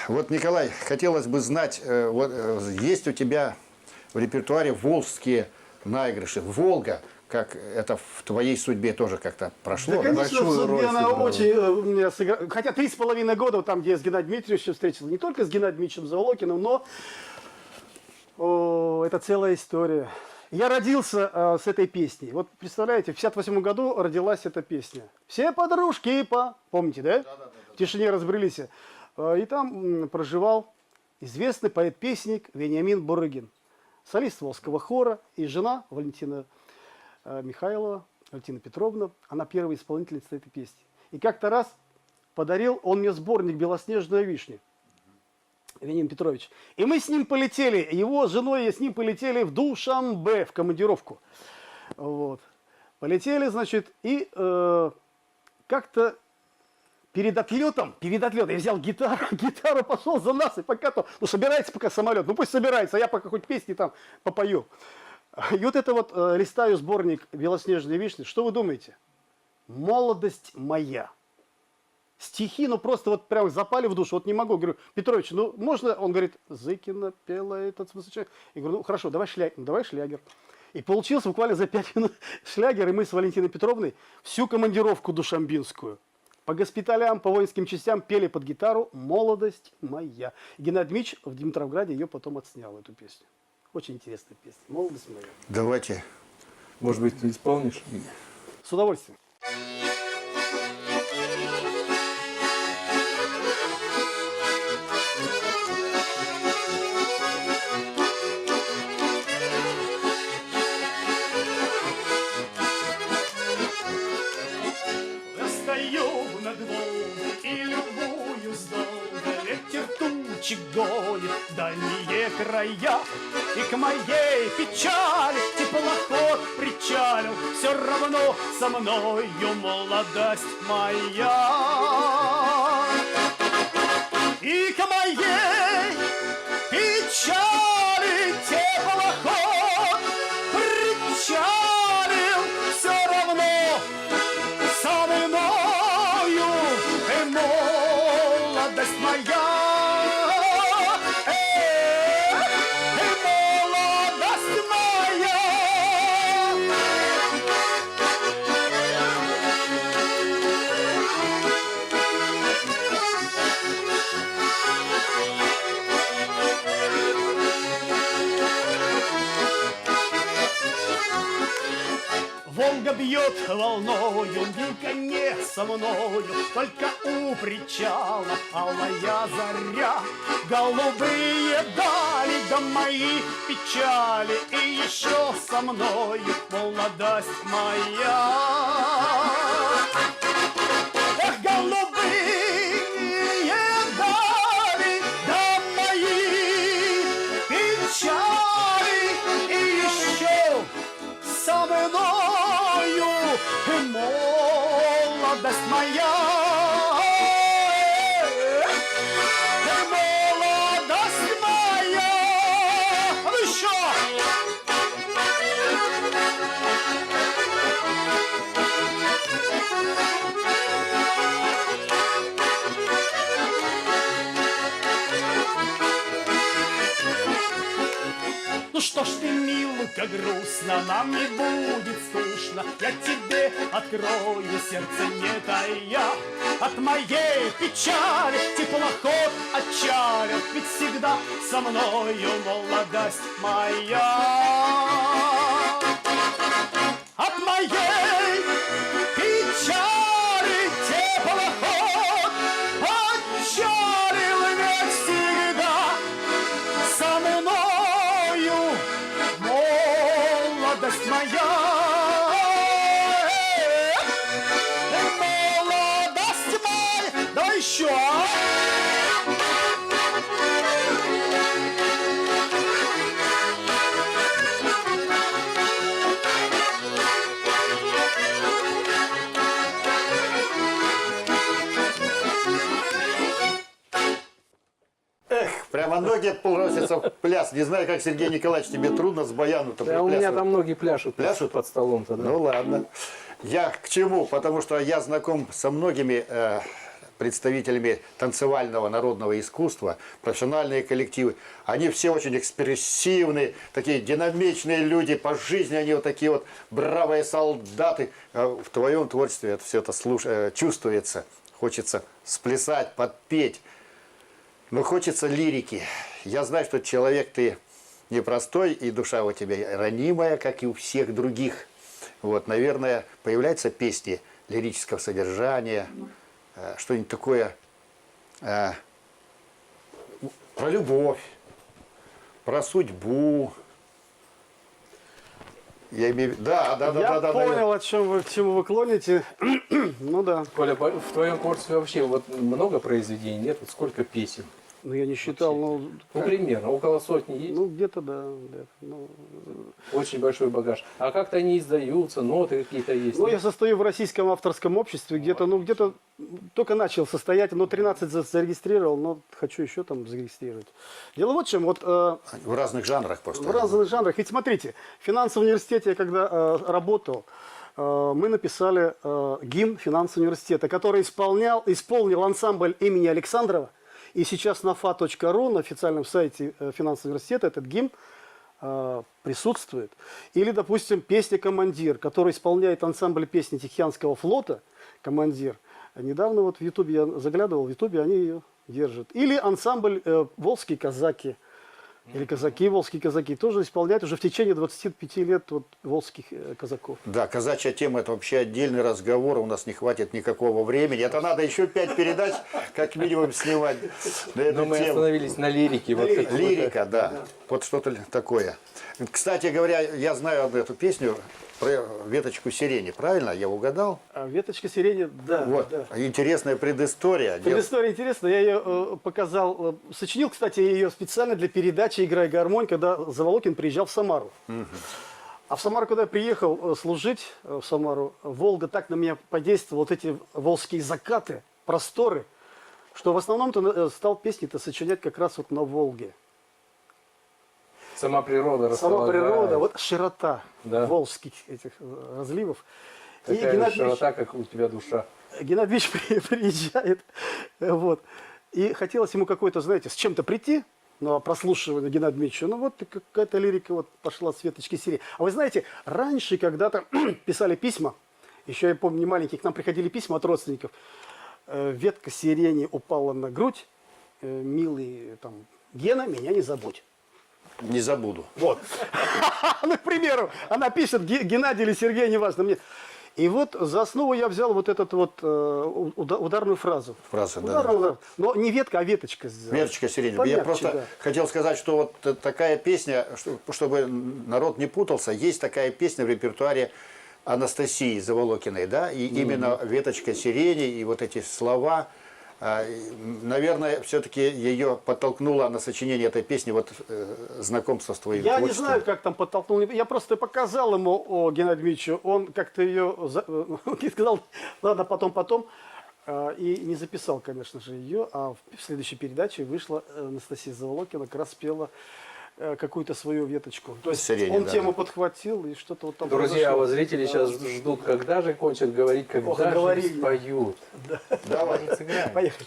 Вот, Николай, хотелось бы знать, есть у тебя в репертуаре волжские наигрыши, Волга, как это в твоей судьбе тоже как-то прошло? Да, конечно, в судьбе она очень сыграла. Хотя 3,5 года, вот там, где я с Геннадием Дмитриевичем встретился, не только с Геннадием Дмитриевичем Заволокиным, но это целая история. Я родился с этой песней. Вот представляете, в 58 году родилась эта песня. Все подружки помните, да? В тишине разбрелись. И там проживал известный поэт-песенник Вениамин Бурыгин, солист Волжского хора, и жена Валентина Михайлова, Валентина Петровна, она первая исполнительница этой песни. И как-то раз подарил он мне сборник «Белоснежная вишня», Вениамин Петрович. И мы с ним полетели, его с женой и с ним полетели в Душанбе, в командировку. Вот. Полетели, значит, и как-то перед отлетом я взял гитару пошел за нас и пока то, собирается пока самолет, пусть собирается, а я пока хоть песни там попою. И вот это вот листаю сборник «Белоснежной вишни». Что вы думаете? «Молодость моя». Стихи, просто вот прям запали в душу. Вот не могу. Говорю, Петрович, можно? Он говорит, Зыкина пела этот смысл. Я говорю, хорошо, давай шлягер. И получился буквально за 5 минут шлягер. И мы с Валентиной Петровной всю командировку душамбинскую по госпиталям, по воинским частям пели под гитару «Молодость моя». И Геннадий Дмитриевич в Димитровграде ее потом отснял, эту песню. Очень интересная песня. «Молодость моя». Давайте. Может быть, ты исполнишь? С удовольствием. Стою над Волгой и любуюсь долго, ветер тучи гонит в дальние края. И к моей печали теплоход причалил, все равно со мною молодость моя. И к моей печали теплоход причалил, все равно со мною молодость моя. Молодость моя. Волга бьет волною, Милка не со мною, только у причала алая заря. Голубые дали, да мои печали, и еще со мною молодость моя. Эх, голубые дали, да мои печали, и еще со мною молодость моя. Молодость моя. Ну еще. Ну что ж ты, Милка, грустно, нам не будет скучно, я тебе открою сердце не тая. От моей печали теплоход отчалил, ведь всегда со мною молодость моя. От моей печали теплоход отчалил, ведь всегда со мною молодость моя. Молодость моя. Давай еще. Прямо ноги просятся в пляс. Не знаю, как, Сергей Николаевич, тебе трудно с баяну-то Да, у меня там многие пляшут. Пляшут? Под столом-то, да. Ну ладно. Я к чему? Потому что я знаком со многими представителями танцевального народного искусства, профессиональные коллективы. Они все очень экспрессивные, такие динамичные люди, по жизни они вот такие вот бравые солдаты. В твоем творчестве это все это чувствуется. Хочется сплясать, подпеть. Но хочется лирики. Я знаю, что человек ты непростой, и душа у тебя ранимая, как и у всех других. Вот, наверное, появляются песни лирического содержания, что-нибудь такое про любовь, про судьбу. Я имею... Да. Я понял, к чему вы клоните. Ну да. Коля, в твоем творчестве вообще вот много произведений нет? Вот сколько песен? Ну я не считал, Ну, примерно, около сотни есть? ну где-то да. Ну, Очень большой багаж. А как-то они издаются, ноты какие-то есть? я состою в Российском авторском обществе, где-то только начал состоять, но 13 зарегистрировал, но хочу еще там зарегистрировать. Дело вот в чем, вот В разных жанрах просто. в разных жанрах. Ведь смотрите, в финансовом университете я когда работал, мы написали гимн финансового университета, который исполнил ансамбль имени Александрова. И сейчас на fa.ru, на официальном сайте финансового университета, этот гимн присутствует. Или, допустим, песня «Командир», которую исполняет ансамбль песни Тихоокеанского флота «Командир». Недавно вот в Ютубе я заглядывал, в Ютубе они ее держат. Или ансамбль «Волжские казаки». Или казаки, волжские казаки, тоже исполняют уже в течение 25 лет вот, волжских казаков. Да, казачья тема – это вообще отдельный разговор, у нас не хватит никакого времени. Это надо еще 5 передач как минимум снимать на эту Но мы тему. остановились на лирике. Вот какой-то. Лирика, да. Вот что-то такое. Кстати говоря, я знаю одну эту песню про веточку сирени, правильно? Я угадал? А веточка сирени, да. Вот. Да. Интересная предыстория. Предыстория интересная, я ее показал, сочинил, кстати, ее специально для передачи «Играй гармонь», когда Заволокин приезжал в Самару. А в Самару, когда я приехал служить, в Самару, Волга так на меня подействовала, вот эти волжские закаты, просторы, что в основном-то стал песни-то сочинять как раз вот на Волге. Сама природа Сама природа, вот широта Да. волжских этих разливов. И Такая же Геннадий Ильич- широта, как у тебя душа. Геннадий Ильич приезжает, вот, и хотелось ему какой-то, знаете, с чем-то прийти на прослушивание Геннадия Дмитриевича, ну вот какая-то лирика вот пошла с веточки сирени. А вы знаете, раньше когда-то писали письма, еще я помню, не маленькие, к нам приходили письма от родственников, ветка сирени упала на грудь, милый там Гена, меня не забудь. Не забуду. Вот. Ну, к примеру, она пишет Геннадий или Сергей, неважно мне. И вот за основу я взял вот эту вот ударную фразу. Фраза, да. Ударную, ударную. Но не ветка, а веточка сделала. Веточка сирени. Помягче, Я просто да. хотел сказать, что вот такая песня, чтобы народ не путался, есть такая песня в репертуаре Анастасии Заволокиной, да, и именно веточка сирени и вот эти слова, наверное, все-таки ее подтолкнуло на сочинение этой песни вот знакомство с твоим Я не творчеством. знаю, как там подтолкнул. Я просто показал ему Геннадию Дмитриевичу. Он как-то ее сказал, ладно, потом. И не записал, конечно же, ее. А в следующей передаче вышла Анастасия Заволокина, как раз спела какую-то свою веточку. То есть Сирени, он да, тему да. подхватил и что-то вот там Друзья, произошло. вот зрители сейчас ждут, когда же кончат говорить, Ох, когда же говорили. споют. Давай. Поехали.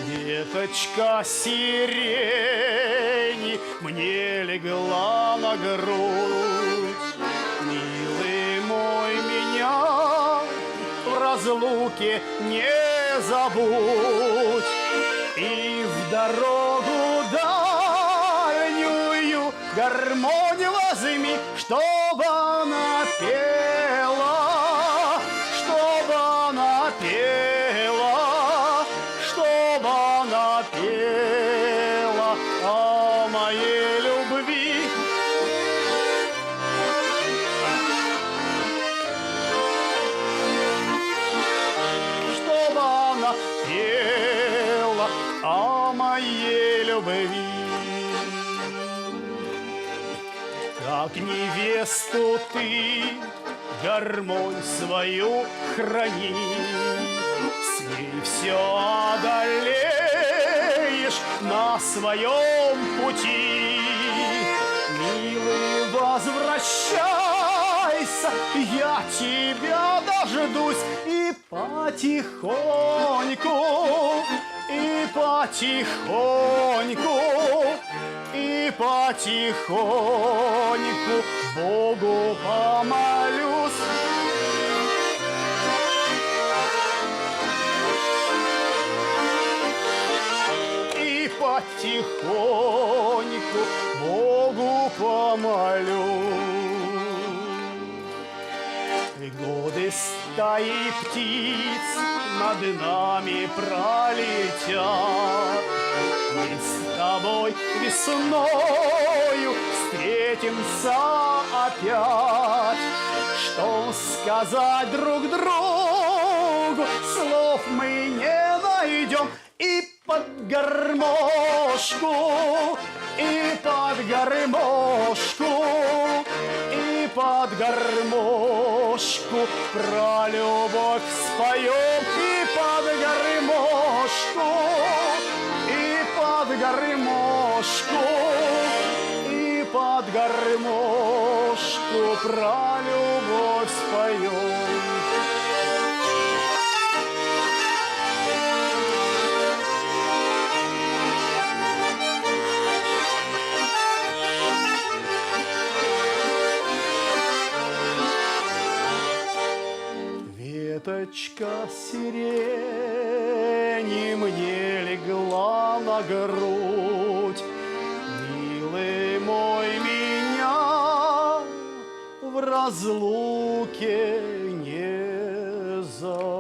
Веточка сирени мне легла на грудь. Милый мой, меня в разлуке не забудь. И в дорогу дальнюю гармонь возьми, чтобы она пела, чтобы она пела, чтобы она пела о моей любви. Чтобы она пела о моей любви. Как невесту ты гармонь свою храни, с ней все все одолеешь на своем пути. Милый, возвращайся, я тебя дождусь. И потихоньку, и потихоньку, и потихоньку Богу помолюсь. И потихоньку Богу помолюсь. И годы стаи птиц над нами пролетят. Мы с тобой весною встретимся опять. Что сказать друг другу, слов мы не найдем. И под гармошку, и под гармошку, и под гармошку про любовь споем. И под гармошку, и под гармошку, и под гармошку про любовь споем. Веточка сирени мне легла на грудь. Милый мой, меня в разлуке не забудь.